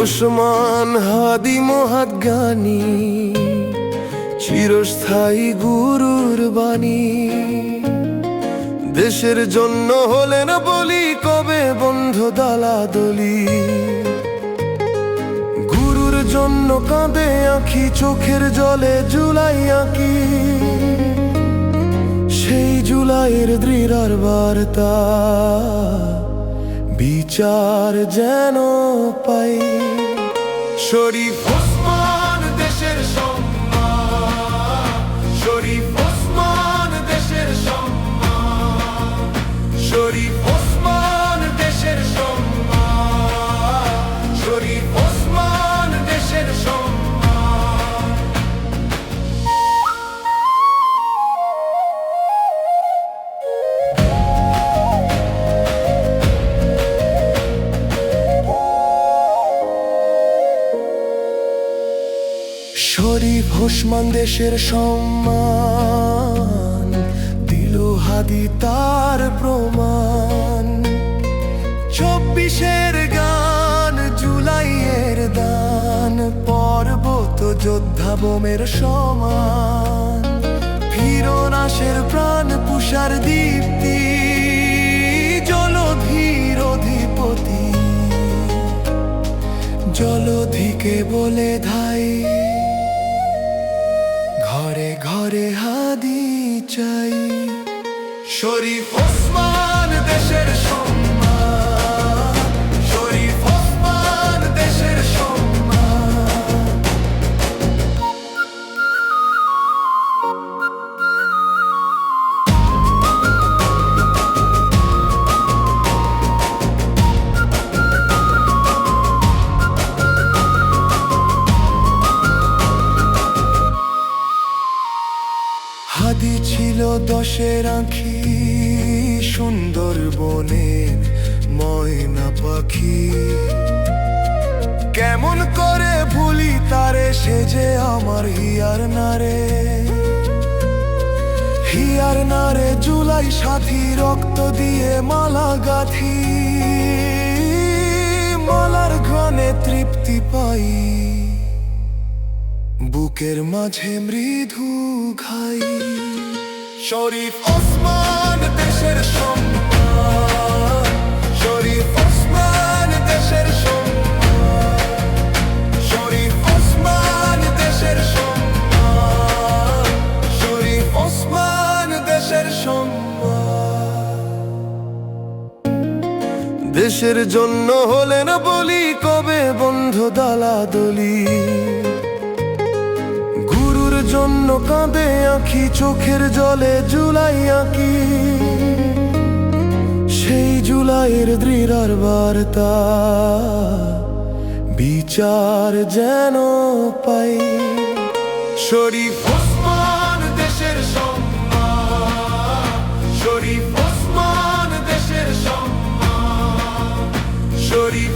ওসমান হাদি মহাদ্গানী, চিরস্থায়ী গুরুর বাণী। দেশের জন্য হলেন বলি, কবে বন্ধ দালাদলি। গুরুর জন্য কাঁদে আঁখি, চোখের জলে জুলাই আঁকি। সেই জুলাইয়ের দৃঢ়ার বার্তা, বিচার যেন পাই। শরীফ ওসমান দেশের সম্মান, শরীফ ওসমান দেশের সম্মান, শরীফ ওসমান দেশের সম্মান, শরীফ ওসমান দেশের সম্মান। শরীফ ওসমান দেশের সম্মান, দিল হাদি তার প্রমাণ। 24-এর গান, জুলাইয়ের দান, পর্বত যোদ্ধা বোমের সমান। ফিরোনাশের প্রাণ পুষার দীপ্তি, জলধির অধিপতি। জলধিকে বলে ধাই, ঘরে ঘরে হাদি চাই। শরীফ ওসমান দেশের সম্মান, শরীফ ওসমান দেশের সম্মান। হাদি ছিল 10-এর আঁখি, সুন্দরবনের ময়না পাখি। কেমন করে ভুলি তারে, সে যে আমার হিয়ার নারে। হিয়ার নারে জুলাই সাথী, রক্ত দিয়ে মালা গাঁথি। মালার ঘ্রাণে তৃপ্তি পাই, বুকের মাঝে মৃদু ঘাই। শরীফ ওসমান দেশের সম্মান, শরীফ ওসমান দেশের সম্মান, শরীফ ওসমান দেশের সম্মান, শরীফ ওসমান দেশের সম্মান। দেশের জন্য হলেন বলি, কবে বন্ধ দালাদলি। জন্য কাঁদে আঁখি, চোখের জলে জুলাই আঁকি। সেই জুলাইয়ের দৃঢ়ার বার্তা, বিচার যেন পাই। শরীফ ওসমান দেশের সম্মান, শরীফ ওসমান দেশের সম্মান, শরীফ